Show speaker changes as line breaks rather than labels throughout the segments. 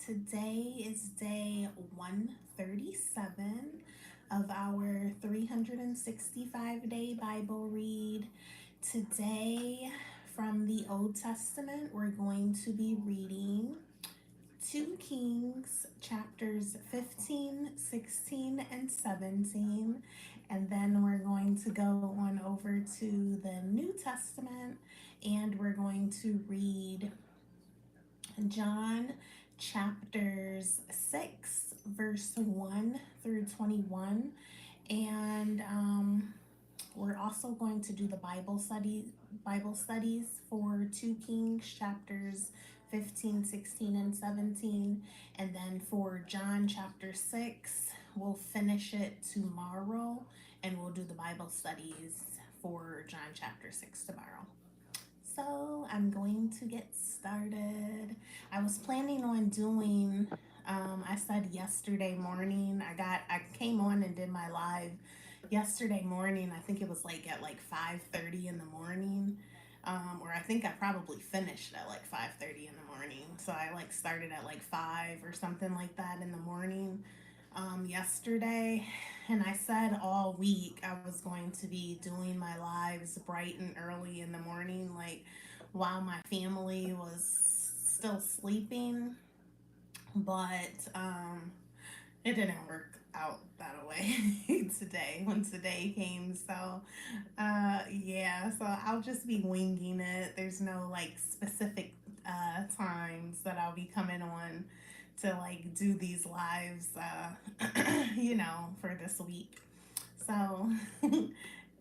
Today is day 137 of our 365-day Bible read. Today, from the Old Testament, we're going to be reading 2 Kings chapters 15, 16, and 17. And then we're going to go on over to the New Testament and we're going to read John chapters 6, verse 1 through 21. And we're also going to do the Bible studies for 2 Kings chapters 15, 16, and 17. And then for John chapter 6, we'll finish it tomorrow and we'll do the Bible studies for John chapter 6 tomorrow. So I'm going to get started. I was planning on doing, I said yesterday morning, I came on and did my live yesterday morning. I think it was like at like 5:30 in the morning. Or I think I probably finished at like 5:30 in the morning. So I like started at like 5 or something like that in the morning yesterday. And I said all week I was going to be doing my lives bright and early in the morning, like while my family was still sleeping. But it didn't work out that way today when today came. So yeah, so I'll just be winging it. There's no like specific times that I'll be coming on to like do these lives for this week. So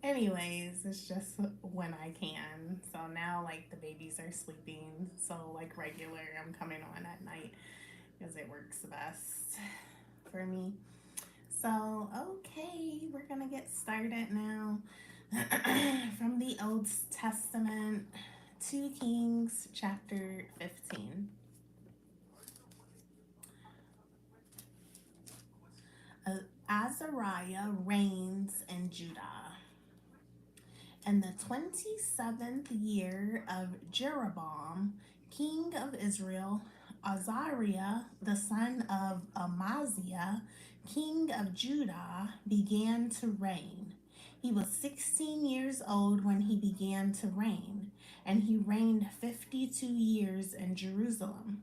anyways, it's just when I can. So now like the babies are sleeping, so like regular I'm coming on at night because it works best for me. So, okay, we're gonna get started now. From the Old Testament, 2 Kings chapter 15. Azariah reigns in Judah. In the 27th year of Jeroboam, king of Israel, Azariah, the son of Amaziah, king of Judah, began to reign. He was 16 years old when he began to reign, and he reigned 52 years in Jerusalem.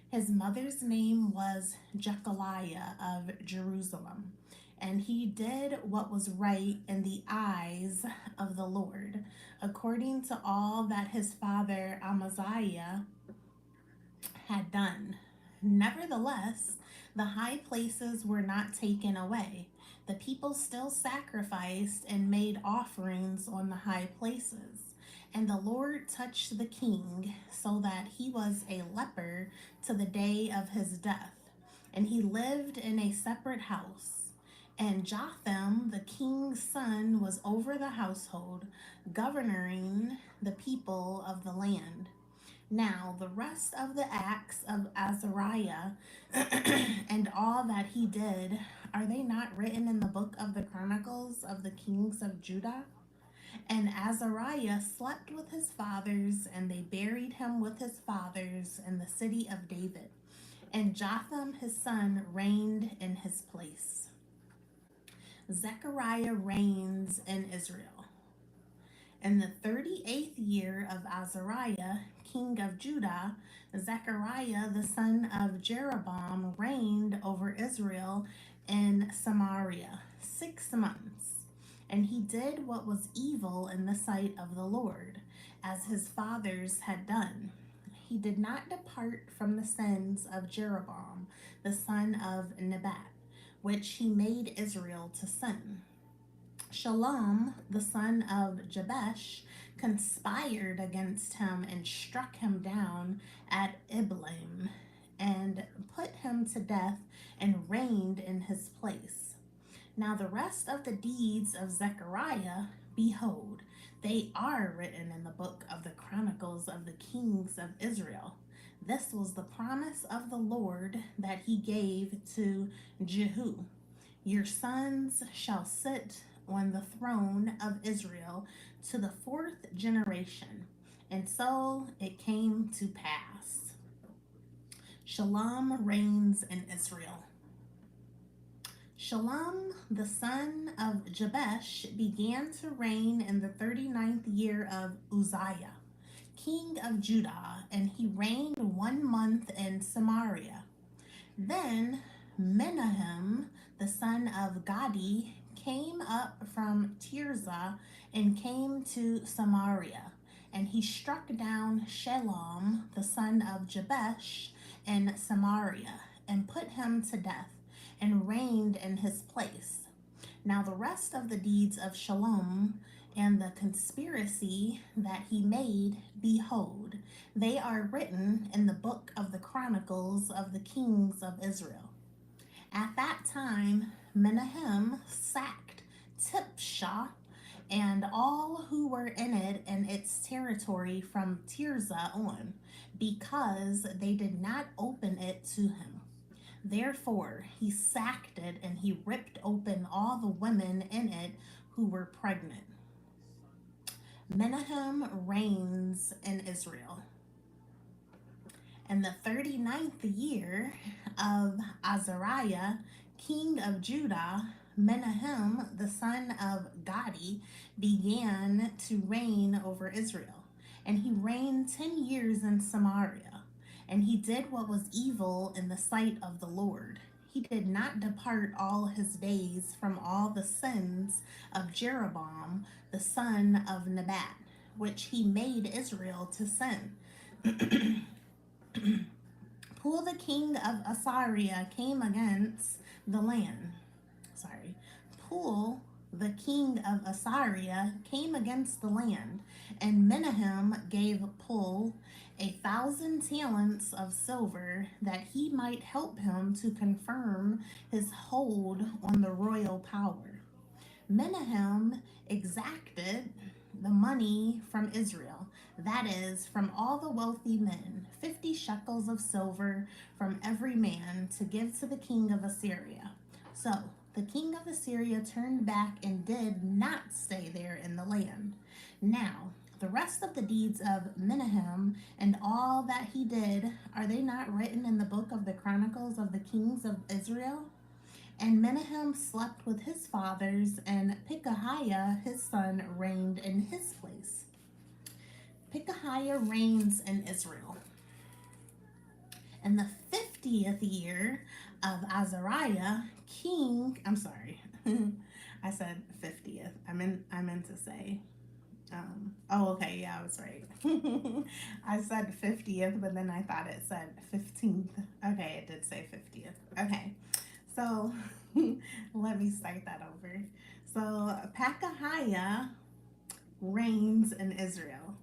His mother's name was Jechaliah of Jerusalem, and he did what was right in the eyes of the Lord, according to all that his father Amaziah had done. Nevertheless, the high places were not taken away. The people still sacrificed and made offerings on the high places. And the Lord touched the king so that he was a leper to the day of his death. And he lived in a separate house. And Jotham, the king's son, was over the household, governing the people of the land. Now, the rest of the acts of Azariah and all that he did, are they not written in the book of the Chronicles of the Kings of Judah? And Azariah slept with his fathers, and they buried him with his fathers in the city of David. And Jotham his son reigned in his place. Zechariah reigns in Israel. In the 38th year of Azariah, king of Judah, Zechariah the son of Jeroboam reigned over Israel in Samaria 6 months. And he did what was evil in the sight of the Lord, as his fathers had done. He did not depart from the sins of Jeroboam, the son of Nebat, which he made Israel to sin. Shalom, the son of Jabesh, conspired against him and struck him down at Ibleam and put him to death and reigned in his place. Now, the rest of the deeds of Zechariah, behold, they are written in the book of the Chronicles of the Kings of Israel. This was the promise of the Lord that he gave to Jehu. Your sons shall sit on the throne of Israel to the fourth generation. And so it came to pass. Shalom reigns in Israel. Shalom, the son of Jabesh, began to reign in the 39th year of Uzziah, king of Judah, and he reigned 1 month in Samaria. Then Menahem, the son of Gadi, came up from Tirzah and came to Samaria, and he struck down Shalom, the son of Jabesh, in Samaria, and put him to death, and reigned in his place. Now the rest of the deeds of Shalom and the conspiracy that he made, behold, they are written in the book of the Chronicles of the Kings of Israel. At that time, Menahem sacked Tipshah and all who were in it and its territory from Tirzah on, because they did not open it to him. Therefore, he sacked it, and he ripped open all the women in it who were pregnant. Menahem reigns in Israel. In the 39th year of Azariah, king of Judah, Menahem, the son of Gadi, began to reign over Israel. And he reigned 10 years in Samaria. And he did what was evil in the sight of the Lord. He did not depart all his days from all the sins of Jeroboam, the son of Nebat, which he made Israel to sin. Pul, the king of Assyria, came against the land. Pul, the king of Assyria, came against the land, and Menahem gave Pul 1,000 talents of silver, that he might help him to confirm his hold on the royal power. Menahem exacted the money from Israel, that is, from all the wealthy men, 50 shekels of silver from every man, to give to the king of Assyria. So the king of Assyria turned back and did not stay there in the land. Now, the rest of the deeds of Menahem and all that he did, are they not written in the book of the Chronicles of the Kings of Israel? And Menahem slept with his fathers, and Pekahiah his son reigned in his place. Pekahiah reigns in Israel. In the 50th year of Azariah, I said 50th. I meant to say, I was right. I said 50th, but then I thought it said 15th. Okay, it did say 50th. Okay, so let me start that over. So Pekahiah reigns in Israel.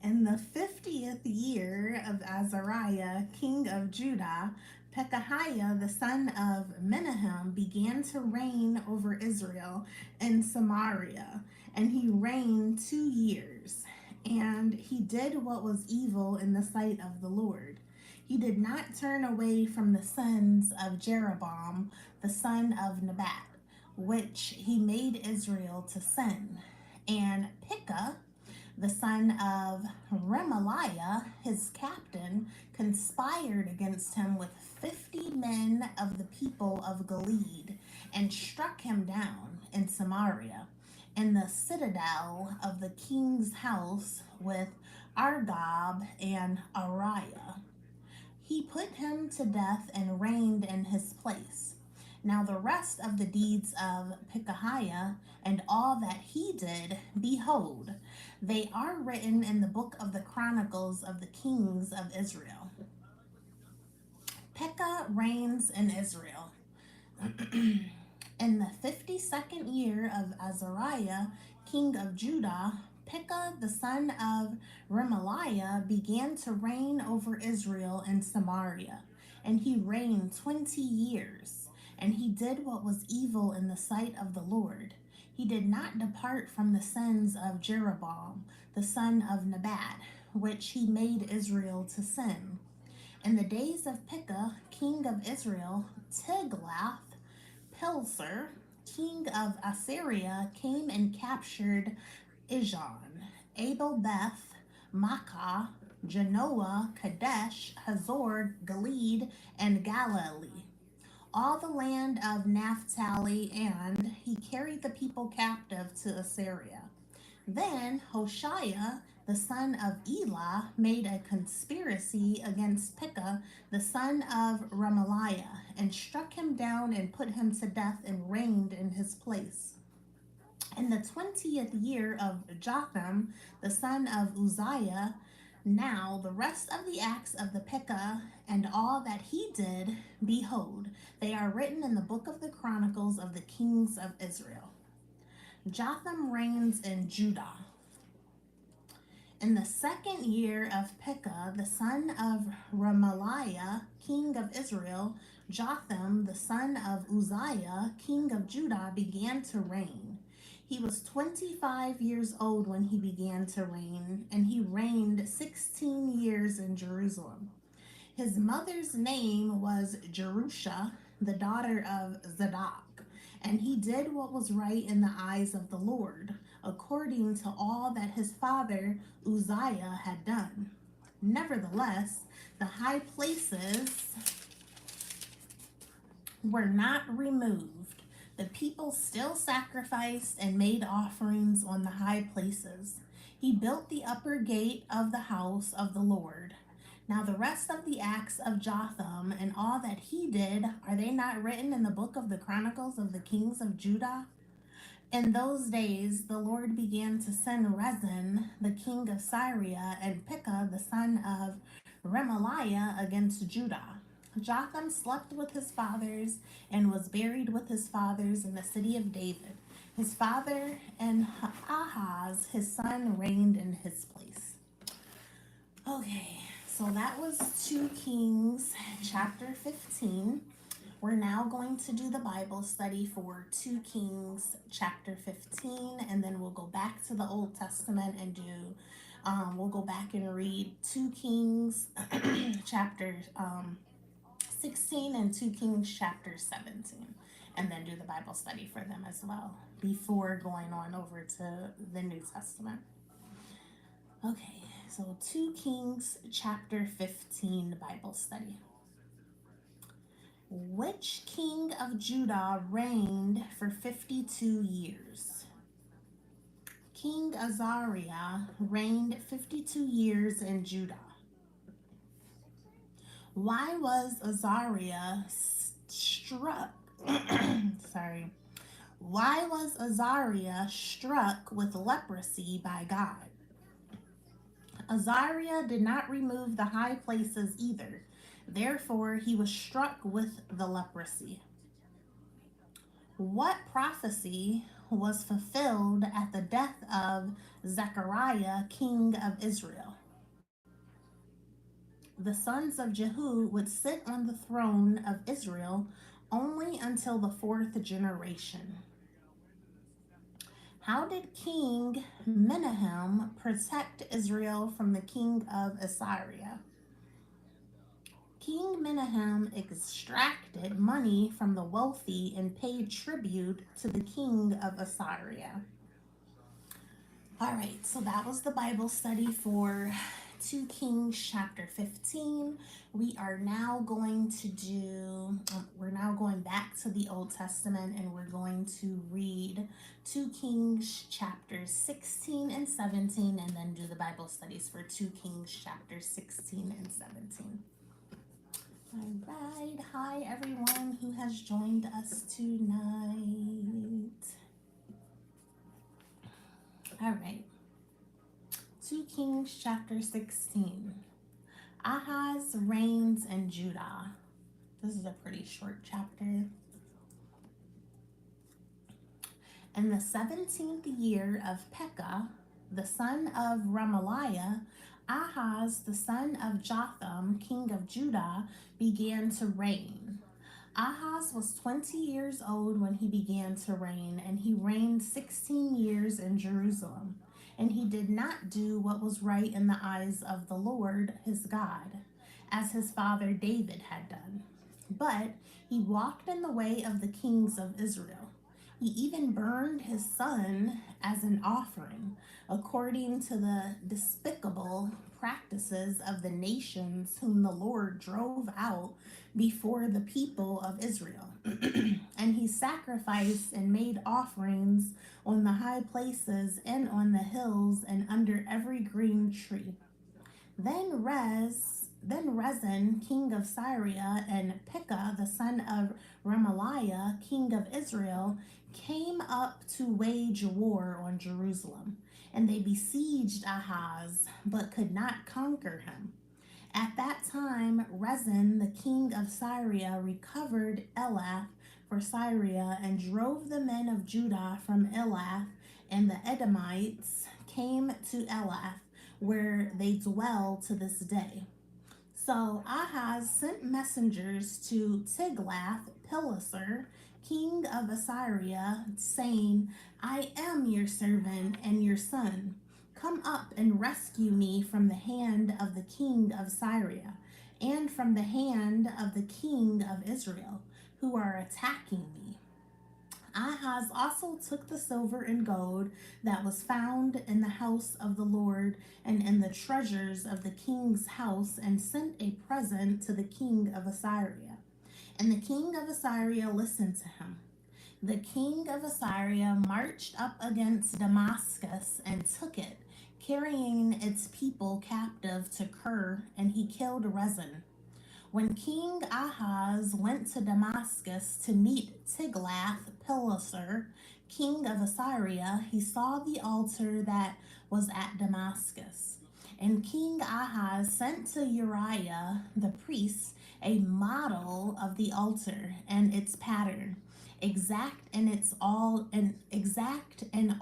In the 50th year of Azariah, king of Judah, Pekahiah, the son of Menahem, began to reign over Israel in Samaria, and he reigned 2 years. And he did what was evil in the sight of the Lord. He did not turn away from the sins of Jeroboam, the son of Nebat, which he made Israel to sin. And Pekah, the son of Remaliah, his captain, conspired against him with 50 men of the people of Gilead, and struck him down in Samaria, in the citadel of the king's house, with Argob and Ariah. He put him to death and reigned in his place. Now the rest of the deeds of Pekahiah and all that he did, behold, they are written in the book of the Chronicles of the Kings of Israel. Pekah reigns in Israel. In the 52nd year of Azariah, king of Judah, Pekah, the son of Remaliah, began to reign over Israel in Samaria, and he reigned 20 years. And he did what was evil in the sight of the Lord. He did not depart from the sins of Jeroboam, the son of Nebat, which he made Israel to sin. In the days of Pekah, king of Israel, Tiglath-Pileser, king of Assyria, came and captured Ijon, Abel-Beth, Makkah, Genoa, Kadesh, Hazor, Gilead, and Galilee, all the land of Naphtali, and he carried the people captive to Assyria. Then Hoshea, the son of Elah, made a conspiracy against Pekah, the son of Remaliah, and struck him down and put him to death and reigned in his place. In the 20th year of Jotham, the son of Uzziah, now the rest of the acts of the Pekah and all that he did, behold, they are written in the book of the Chronicles of the kings of Israel. Jotham reigns in Judah. In the 2nd year of Pekah, the son of Remaliah, king of Israel, Jotham, the son of Uzziah, king of Judah, began to reign. He was 25 years old when he began to reign, and he reigned 16 years in Jerusalem. His mother's name was Jerusha, the daughter of Zadok, and he did what was right in the eyes of the Lord, according to all that his father Uzziah had done. Nevertheless, the high places were not removed. The people still sacrificed and made offerings on the high places. He built the upper gate of the house of the Lord. Now the rest of the acts of Jotham and all that he did, are they not written in the book of the Chronicles of the kings of Judah? In those days the Lord began to send Rezin, the king of Syria, and Pekah, the son of Remaliah, against Judah. Jotham slept with his fathers and was buried with his fathers in the city of David. His father and Ahaz, his son, reigned in his place. Okay, so that was 2 Kings chapter 15. We're now going to do the Bible study for 2 Kings chapter 15, and then we'll go back to the Old Testament and we'll go back and read 2 Kings chapter 16 and 2 Kings chapter 17, and then do the Bible study for them as well before going on over to the New Testament. Okay, so 2 Kings chapter 15 Bible study. Which king of Judah reigned for 52 years? King Azariah reigned 52 years in Judah. Why was Azariah struck? Why was Azariah struck with leprosy by God? Azariah did not remove the high places either. Therefore, he was struck with the leprosy. What prophecy was fulfilled at the death of Zechariah, king of Israel? The sons of Jehu would sit on the throne of Israel only until the 4th generation. How did King Menahem protect Israel from the king of Assyria? King Menahem extracted money from the wealthy and paid tribute to the king of Assyria. All right, so that was the Bible study for 2 Kings chapter 15. We are now going to we're now going back to the Old Testament, and we're going to read 2 Kings chapters 16 and 17, and then do the Bible studies for 2 Kings chapters 16 and 17. All right, hi everyone who has joined us tonight. All right, 2 Kings chapter 16. Ahaz reigns in Judah. This is a pretty short chapter. In the 17th year of Pekah, the son of Remaliah, Ahaz, the son of Jotham, king of Judah, began to reign. Ahaz was 20 years old when he began to reign, and he reigned 16 years in Jerusalem. And he did not do what was right in the eyes of the Lord his God, as his father David had done. But he walked in the way of the kings of Israel, He even burned his son as an offering, according to the despicable practices of the nations whom the Lord drove out before the people of Israel. And he sacrificed and made offerings on the high places and on the hills and under every green tree. Then Rezin, king of Syria, and Pekah, the son of Remaliah, king of Israel, came up to wage war on Jerusalem. And they besieged Ahaz, but could not conquer him. At that time, Rezin, the king of Syria, recovered Elath for Syria and drove the men of Judah from Elath, and the Edomites came to Elath, where they dwell to this day. So Ahaz sent messengers to Tiglath-Pileser, king of Assyria, saying, I am your servant and your son. Come up and rescue me from the hand of the king of Syria and from the hand of the king of Israel, who are attacking me. Ahaz also took the silver and gold that was found in the house of the Lord and in the treasures of the king's house, and sent a present to the king of Assyria. And the king of Assyria listened to him. The king of Assyria marched up against Damascus and took it, carrying its people captive to Kir, and he killed Rezin. When King Ahaz went to Damascus to meet Tiglath-Pileser, king of Assyria, he saw the altar that was at Damascus. And King Ahaz sent to Uriah the priest a model of the altar and its pattern, exact in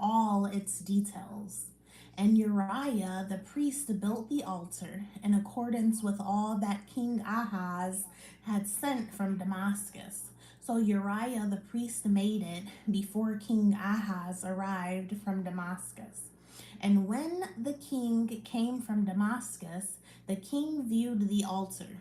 all its details. And Uriah the priest built the altar in accordance with all that King Ahaz had sent from Damascus. So Uriah the priest made it before King Ahaz arrived from Damascus. And when the king came from Damascus, the king viewed the altar.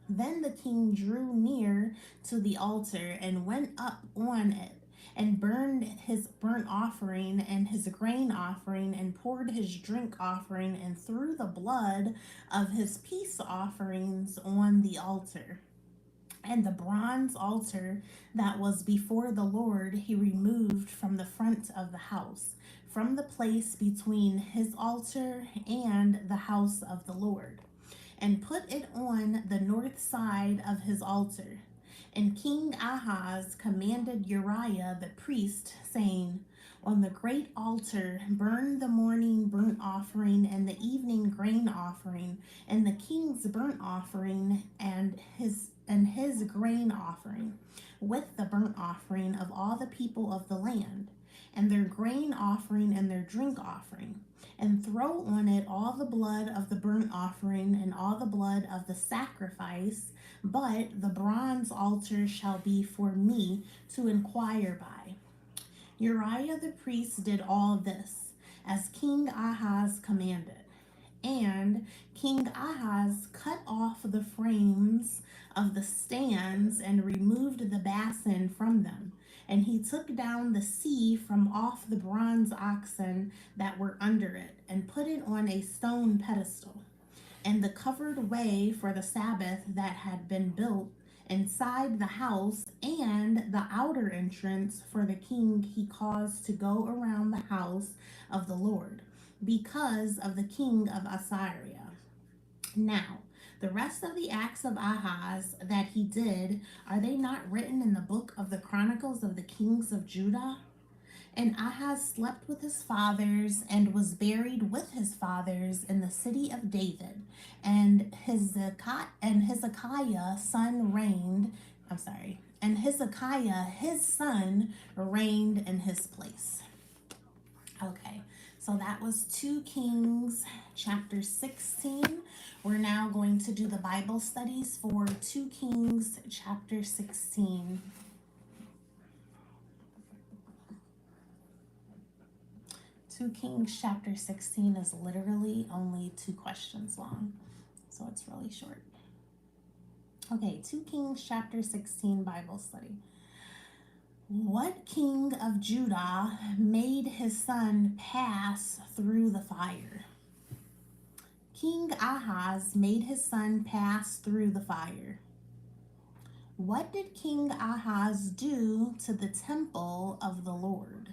Then the king drew near to the altar and went up on it, and burned his burnt offering and his grain offering, and poured his drink offering, and threw the blood of his peace offerings on the altar. And the bronze altar that was before the Lord he removed from the front of the house, from the place between his altar and the house of the Lord, and put it on the north side of his altar. And King Ahaz commanded Uriah the priest, saying, on the great altar burn the morning burnt offering and the evening grain offering, and the king's burnt offering and his grain offering, with the burnt offering of all the people of the land, and their grain offering and their drink offering. And throw on it all the blood of the burnt offering and all the blood of the sacrifice, but the bronze altar shall be for me to inquire by. Uriah the priest did all this, as King Ahaz commanded. And King Ahaz cut off the frames of the stands and removed the basin from them. And he took down the sea from off the bronze oxen that were under it, and put it on a stone pedestal. And the covered way for the Sabbath that had been built inside the house, and the outer entrance for the king he caused to go around the house of the Lord, because of the king of Assyria. Now, the rest of the acts of Ahaz that he did, are they not written in the book of the Chronicles of the Kings of Judah? And Ahaz slept with his fathers and was buried with his fathers in the city of David. And Hezekiah son reigned, and Hezekiah his son reigned in his place. Okay, so that was 2 Kings chapter 16. We're now going to do the Bible studies for 2 Kings chapter 16. 2 Kings chapter 16 is literally only 2 questions long, so it's really short. Okay, 2 Kings chapter 16 Bible study. What king of Judah made his son pass through the fire? King Ahaz made his son pass through the fire. What did King Ahaz do to the temple of the Lord?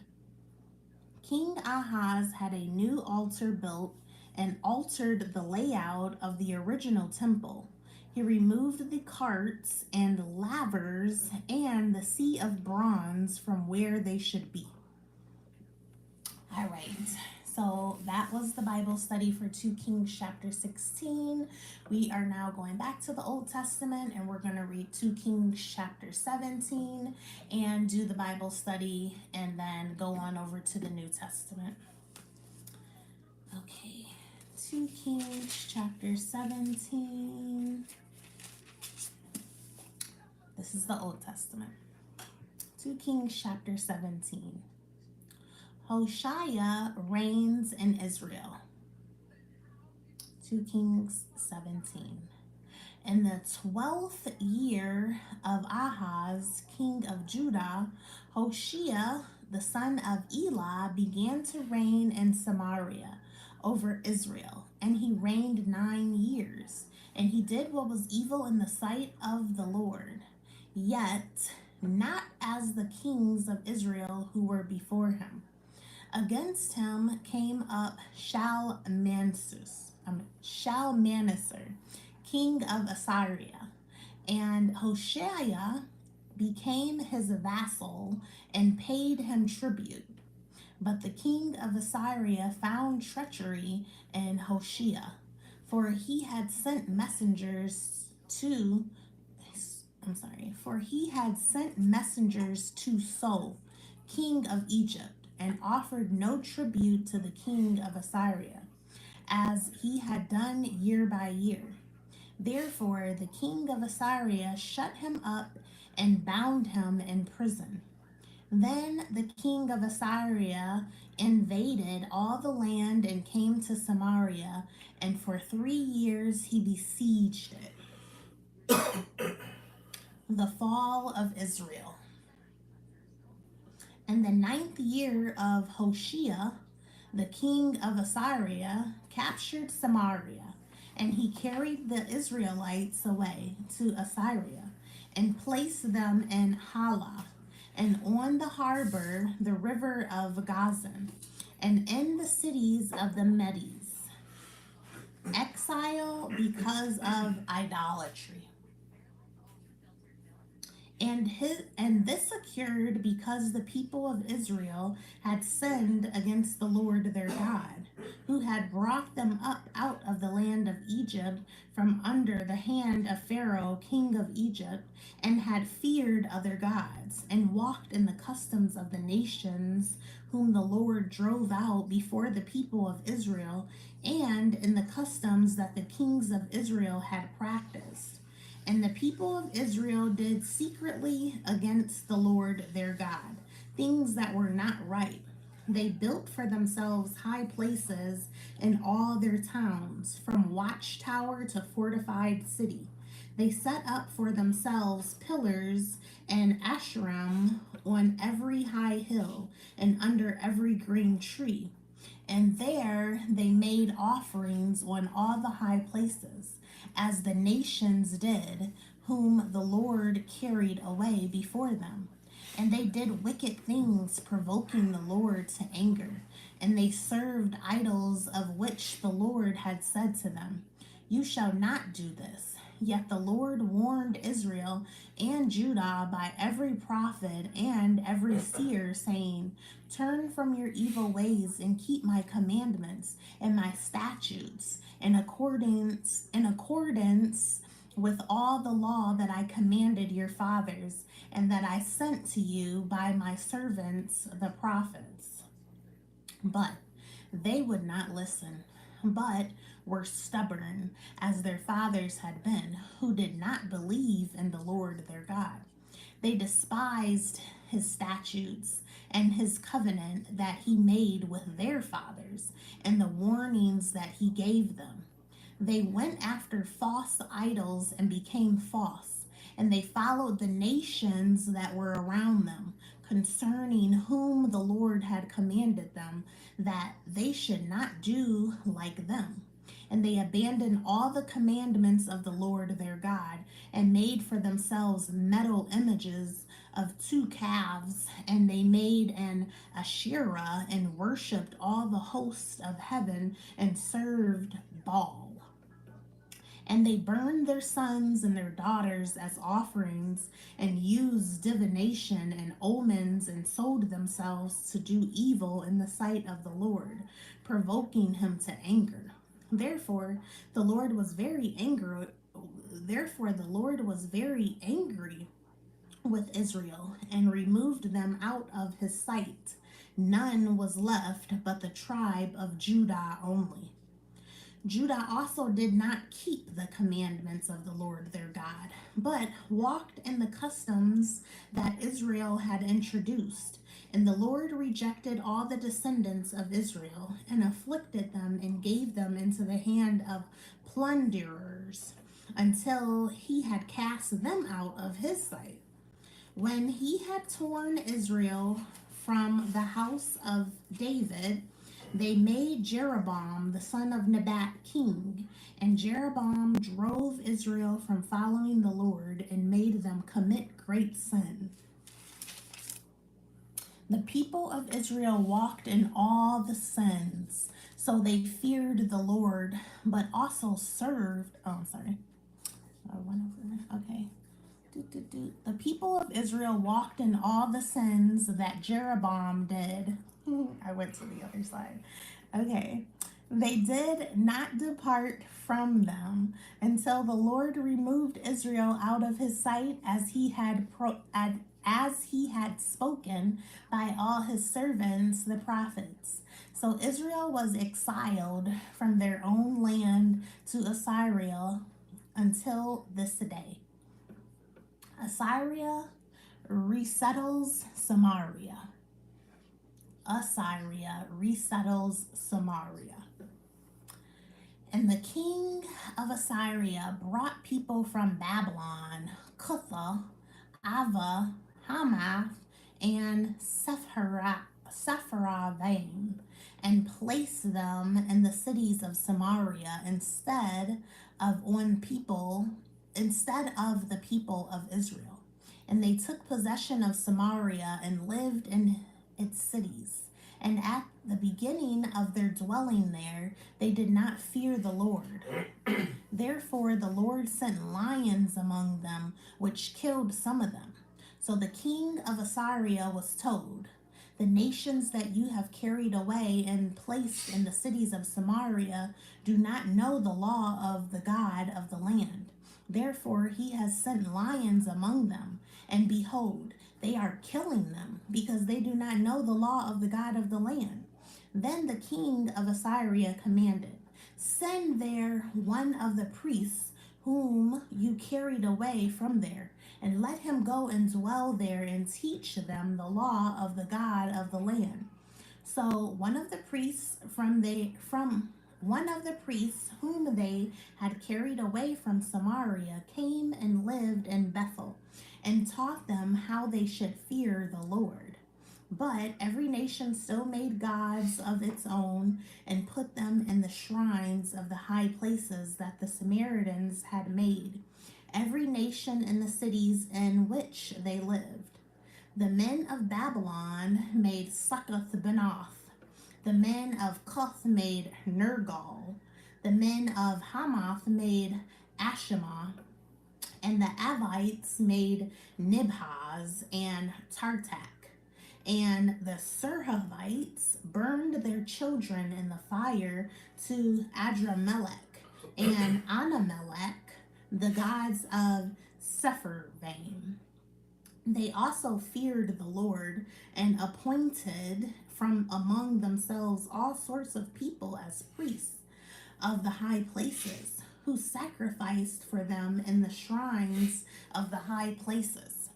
King Ahaz had a new altar built and altered the layout of the original temple. He removed the carts and lavers and the sea of bronze from where they should be. All right, so that was the Bible study for 2 Kings chapter 16. We are now going back to the Old Testament and we're going to read 2 Kings chapter 17 and do the Bible study and then go on over to the New Testament. Okay, 2 Kings chapter 17. This is the Old Testament. 2 Kings chapter 17. Hoshea reigns in Israel. 2 Kings 17. In the 12th year of Ahaz, king of Judah, Hoshea, the son of Elah, began to reign in Samaria over Israel, and he reigned 9 years. And he did what was evil in the sight of the Lord, yet not as the kings of Israel who were before him. Against him came up Shalmaneser, king of Assyria, and Hoshea became his vassal and paid him tribute. But the king of Assyria found treachery in Hoshea, for he had sent messengers to So, king of Egypt, and offered no tribute to the king of Assyria, as he had done year by year. Therefore the king of Assyria shut him up and bound him in prison. Then the king of Assyria invaded all the land and came to Samaria, and for 3 years he besieged it. The fall of Israel. In the 9th year of Hoshea, the king of Assyria captured Samaria, and he carried the Israelites away to Assyria and placed them in Halah, and on the harbor, the river of Gazan, and in the cities of the Medes. Exile because of idolatry. And this occurred because the people of Israel had sinned against the Lord their God, who had brought them up out of the land of Egypt from under the hand of Pharaoh, king of Egypt, and had feared other gods, and walked in the customs of the nations whom the Lord drove out before the people of Israel, and in the customs that the kings of Israel had practiced. And the people of Israel did secretly against the Lord their God things that were not right. They built for themselves high places in all their towns, from watchtower to fortified city. They set up for themselves pillars and Asherim on every high hill and under every green tree. And there they made offerings on all the high places, as the nations did, whom the Lord carried away before them. And they did wicked things, provoking the Lord to anger. And they served idols, of which the Lord had said to them, "You shall not do this." Yet the Lord warned Israel and Judah by every prophet and every seer, saying, "Turn from your evil ways and keep my commandments and my statutes in accordance with all the law that I commanded your fathers and that I sent to you by my servants the prophets." But they would not listen, but were stubborn, as their fathers had been, who did not believe in the Lord their God. They despised his statutes and his covenant that he made with their fathers, and the warnings that he gave them. They went after false idols and became false, and they followed the nations that were around them, concerning whom the Lord had commanded them that they should not do like them. And they abandoned all the commandments of the Lord their God, and made for themselves metal images of 2 calves, and they made an Asherah, and worshipped all the hosts of heaven, and served Baal. And they burned their sons and their daughters as offerings, and used divination and omens, and sold themselves to do evil in the sight of the Lord, provoking him to anger. Therefore, the Lord was very angry. Therefore, the Lord was very angry with Israel, and removed them out of his sight. None was left but the tribe of Judah only. Judah also did not keep the commandments of the Lord their God, but walked in the customs that Israel had introduced. And the Lord rejected all the descendants of Israel, and afflicted them, and gave them into the hand of plunderers, until he had cast them out of his sight. When he had torn Israel from the house of David, they made Jeroboam the son of Nebat king, and Jeroboam drove Israel from following the Lord, and made them commit great sin. The people of Israel walked in all the sins, so they feared the Lord, but also served. Oh, I'm sorry. I went over. Okay. The people of Israel walked in all the sins that Jeroboam did. I went to the other side. Okay. They did not depart from them until the Lord removed Israel out of his sight, as he had spoken by all his servants the prophets. So Israel was exiled from their own land to Assyria until this day. Assyria resettles Samaria. Assyria resettles Samaria. And the king of Assyria brought people from Babylon, Cutha, Ava, Hamath, and Sepharvaim, and placed them in the cities of Samaria instead of the people of Israel. And they took possession of Samaria and lived in its cities. And at the beginning of their dwelling there, they did not fear the Lord. Therefore, the Lord sent lions among them, which killed some of them. So the king of Assyria was told, "The nations that you have carried away and placed in the cities of Samaria do not know the law of the God of the land. Therefore, he has sent lions among them, and behold, they are killing them, because they do not know the law of the God of the land." Then the king of Assyria commanded, "Send there one of the priests whom you carried away from there, and let him go and dwell there, and teach them the law of the God of the land." So one of the priests whom they had carried away from Samaria came and lived in Bethel, and taught them how they should fear the Lord. But every nation still made gods of its own, and put them in the shrines of the high places that the Samaritans had made, every nation in the cities in which they lived. The men of Babylon made Succoth-Benoth. The men of Cuth made Nergal. The men of Hamath made Ashima. And the Avites made Nibhaz and Tartak. And the Serhavites burned their children in the fire to Adramelech and Anamelech, the gods of Sepharvaim. They also feared the Lord, and appointed from among themselves all sorts of people as priests of the high places, who sacrificed for them in the shrines of the high places.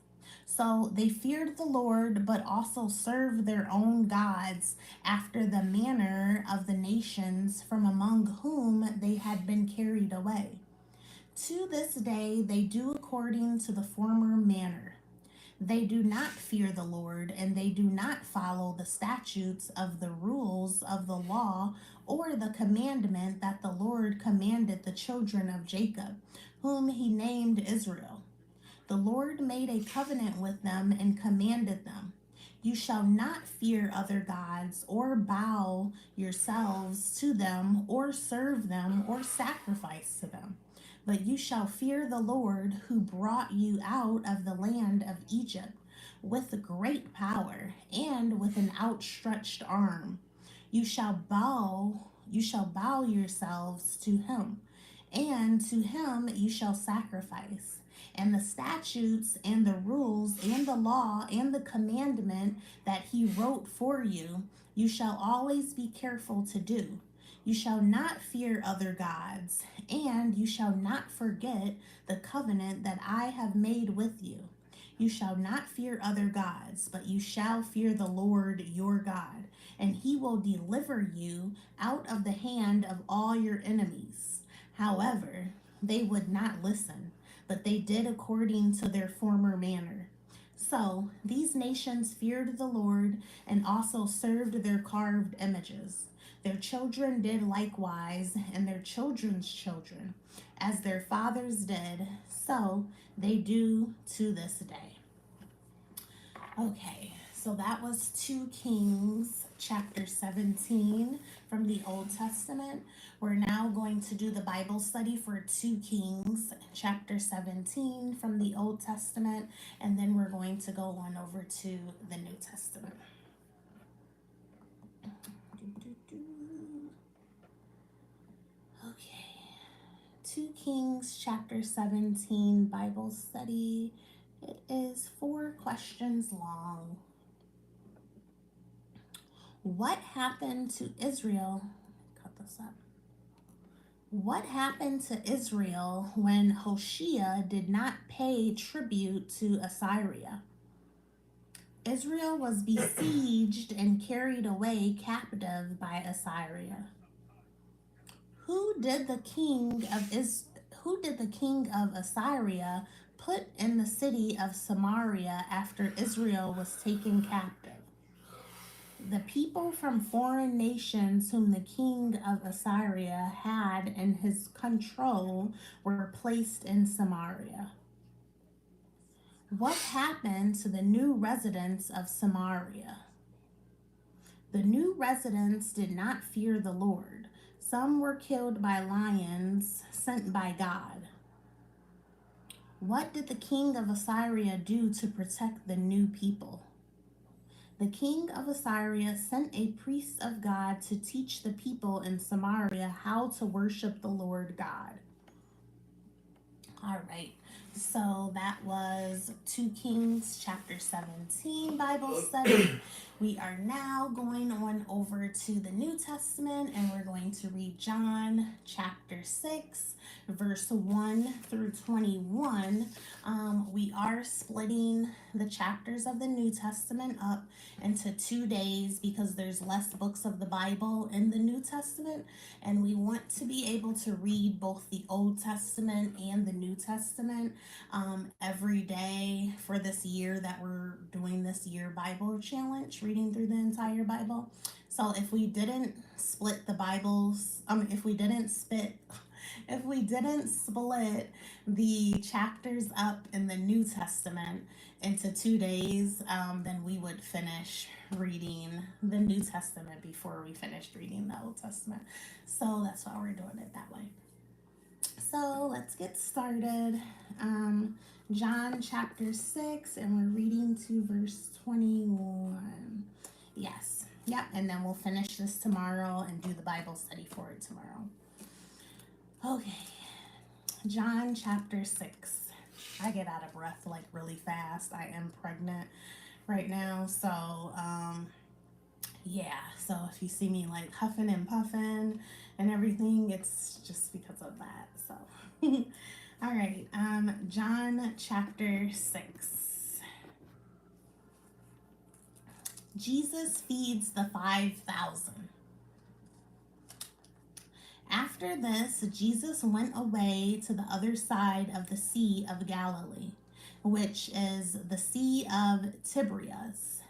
So they feared the Lord, but also served their own gods after the manner of the nations from among whom they had been carried away. To this day they do according to the former manner. They do not fear the Lord, and they do not follow the statutes of the rules of the law or the commandment that the Lord commanded the children of Jacob, whom he named Israel. The Lord made a covenant with them and commanded them, "You shall not fear other gods or bow yourselves to them or serve them or sacrifice to them. But you shall fear the Lord who brought you out of the land of Egypt with great power and with an outstretched arm. You shall bow yourselves to him, and to him you shall sacrifice. And the statutes and the rules and the law and the commandment that he wrote for you, you shall always be careful to do. You shall not fear other gods, and you shall not forget the covenant that I have made with you. You shall not fear other gods, but you shall fear the Lord your God, and he will deliver you out of the hand of all your enemies." However, they would not listen, but they did according to their former manner. So these nations feared the Lord and also served their carved images. Their children did likewise, and their children's children, as their fathers did, so they do to this day. Okay, so that was 2 Kings chapter 17 from the Old Testament. We're now going to do the Bible study for 2 Kings chapter 17 from the Old Testament, and then we're going to go on over to the New Testament. Okay, 2 Kings chapter 17 Bible study. It is 4 questions long. What happened to Israel? Cut this up. What happened to Israel when Hoshea did not pay tribute to Assyria? Israel was besieged and carried away captive by Assyria. Who did the king of Assyria put in the city of Samaria after Israel was taken captive? The people from foreign nations whom the king of Assyria had in his control were placed in Samaria. What happened to the new residents of Samaria? The new residents did not fear the Lord. Some were killed by lions sent by God. What did the king of Assyria do to protect the new people? The king of Assyria sent a priest of God to teach the people in Samaria how to worship the Lord God. All right, so that was 2 Kings chapter 17 Bible study. We are now going on over to the New Testament, and we're going to read John chapter 6, verse 1 through 21. We are splitting the chapters of the New Testament up into 2 days because there's less books of the Bible in the New Testament, and we want to be able to read both the Old Testament and the New Testament every day for this year that we're doing this year Bible challenge, reading through the entire Bible. So if we didn't split the Bibles, if we didn't split the chapters up in the New Testament into 2 days, then we would finish reading the New Testament before we finished reading the Old Testament. So that's why we're doing it that way. So let's get started. John chapter 6, and we're reading to verse 21. Yes. Yep. And then we'll finish this tomorrow and do the Bible study for it tomorrow. Okay. John chapter 6. I get out of breath like really fast. I am pregnant right now. So, yeah. So if you see me like huffing and puffing and everything, it's just because of that. So, all right. John chapter 6. Jesus feeds the 5,000. After this, Jesus went away to the other side of the Sea of Galilee. which is the Sea of Tiberias.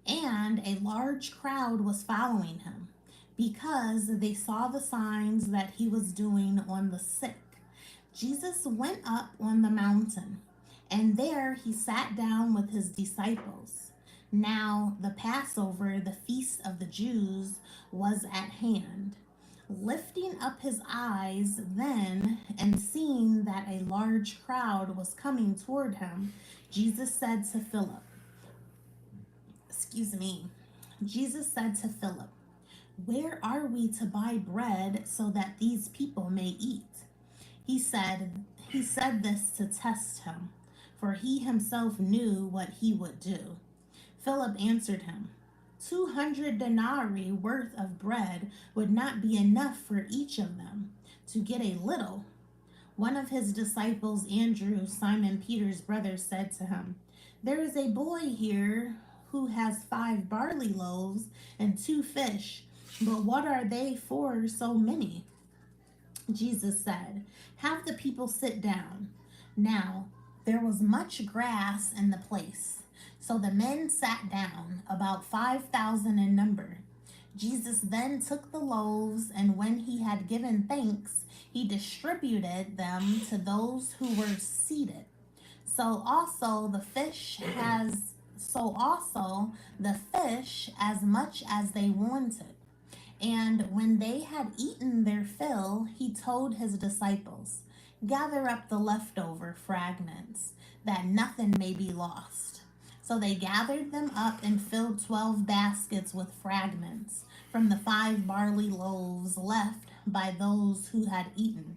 And a large crowd was following him because they saw the signs that he was doing on the sick. Jesus went up on the mountain, and there he sat down with his disciples. Now, the Passover, the feast of the Jews, was at hand. Lifting up his eyes then and seeing that a large crowd was coming toward him, Jesus said to Philip, excuse me, Jesus said to Philip, "Where are we to buy bread so that these people may eat?" He said this to test him, for he himself knew what he would do. Philip answered him, 200 denarii worth of bread would not be enough for each of them to get a little. One of his disciples, Andrew, Simon Peter's brother, said to him, "There is a boy here who has 5 barley loaves and 2 fish, but what are they for so many?" Jesus said, "Have the people sit down." Now, there was much grass in the place, so the men sat down, about 5,000 in number. Jesus then took the loaves, and when he had given thanks, he distributed them to those who were seated. So also the fish, as much as they wanted. And when they had eaten their fill, he told his disciples, "Gather up the leftover fragments, that nothing may be lost." So they gathered them up and filled 12 baskets with fragments from the 5 barley loaves left by those who had eaten.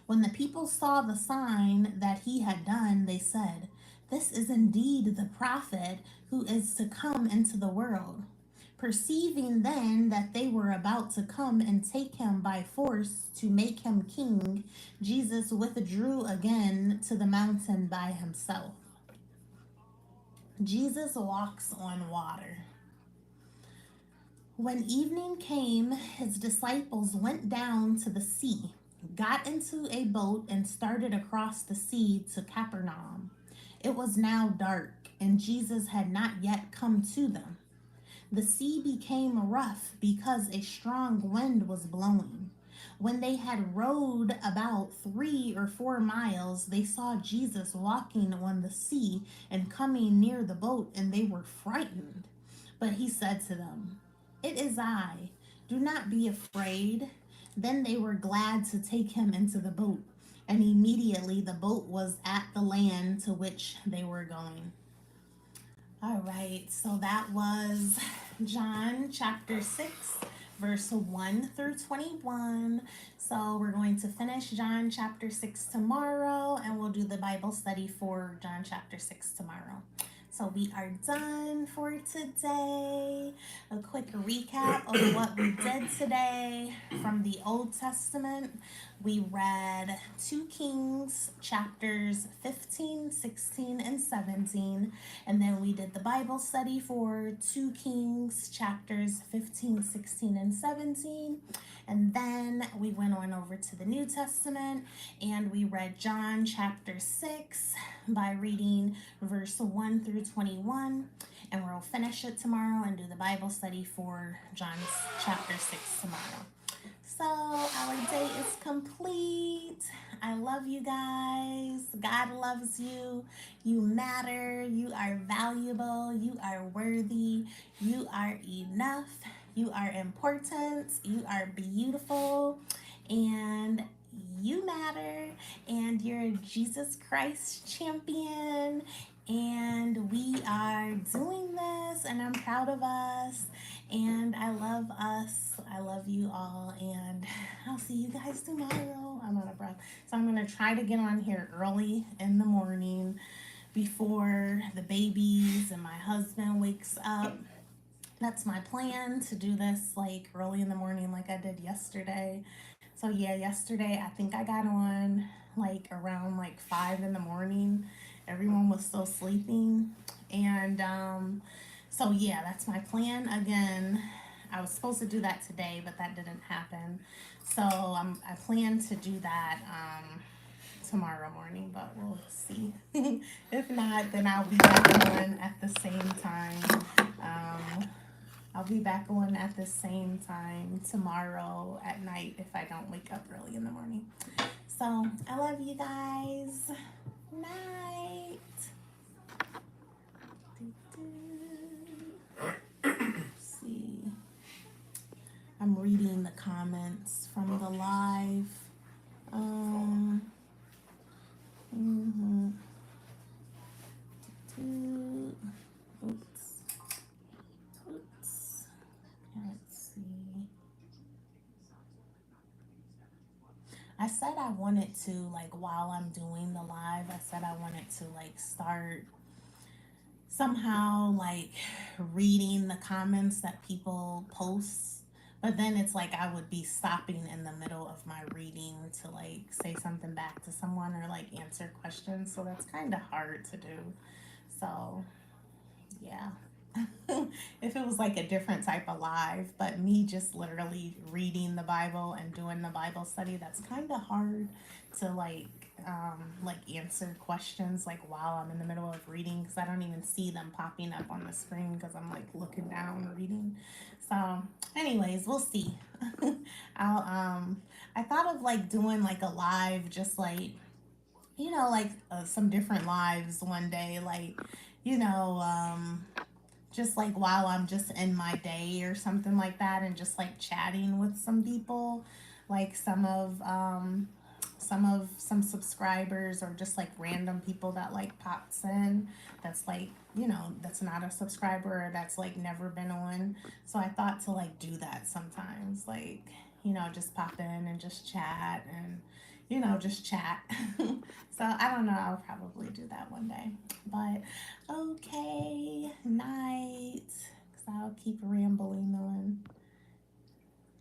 When the people saw the sign that he had done, they said, "This is indeed the prophet who is to come into the world." Perceiving then that they were about to come and take him by force to make him king, Jesus withdrew again to the mountain by himself. Jesus walks on water. When evening came, his disciples went down to the sea, got into a boat, and started across the sea to Capernaum. It was now dark, and Jesus had not yet come to them. The sea became rough because a strong wind was blowing. When they had rowed about 3 or 4 miles, they saw Jesus walking on the sea and coming near the boat, and they were frightened. But he said to them, "It is I. Do not be afraid." Then they were glad to take him into the boat, and immediately the boat was at the land to which they were going. All right, so that was John chapter 6, verse 1 through 21. So we're going to finish John chapter 6 tomorrow, and we'll do the Bible study for John chapter 6 tomorrow. So we are done for today. A quick recap of what we did today from the Old Testament. We read 2 Kings chapters 15, 16, and 17. And then we did the Bible study for 2 Kings chapters 15, 16, and 17. And then we went on over to the New Testament and we read John chapter 6 by reading verse 1 through 21. And we'll finish it tomorrow and do the Bible study for John chapter 6 tomorrow. So our day is complete. I love you guys. God loves you. You matter. You are valuable. You are worthy. You are enough. You are important. You are beautiful. And you matter. And you're a Jesus Christ champion. And we are doing this, and I'm proud of us. And I love us. I love you all. And I'll see you guys tomorrow. I'm out of breath. So I'm going to try to get on here early in the morning before the babies and my husband wakes up. That's my plan, to do this like early in the morning like I did yesterday. So yeah, yesterday I think I got on like around like 5 in the morning. Everyone was still sleeping. And so yeah, that's my plan. Again, I was supposed to do that today, but that didn't happen. So I plan to do that tomorrow morning, but we'll see. If not, then I'll be back on at the same time. I'll be back on at the same time tomorrow at night if I don't wake up early in the morning. So I love you guys. Night. See. I'm reading the comments from the live. Oops. Let's see. I said I wanted to, like, while I'm doing the live, I said I wanted to, like, start somehow, like, reading the comments that people post. But then it's like I would be stopping in the middle of my reading to, like, say something back to someone or, like, answer questions. So that's kind of hard to do. So, yeah. If it was like a different type of live, but me just literally reading the Bible and doing the Bible study, that's kind of hard to like answer questions like while I'm in the middle of reading, because I don't even see them popping up on the screen because I'm like looking down reading. So anyways, we'll see. I thought of like doing like a live, just like, like some different lives one day, like, you know um just like while I'm just in my day or something like that, and just like chatting with some people, like some subscribers, or just like random people that like pops in, that's like, that's not a subscriber, or that's like never been on. So I thought to like do that sometimes, like, just pop in and just chat, and just chat. So I don't know, I'll probably do that one day. But okay, night, because I'll keep rambling on.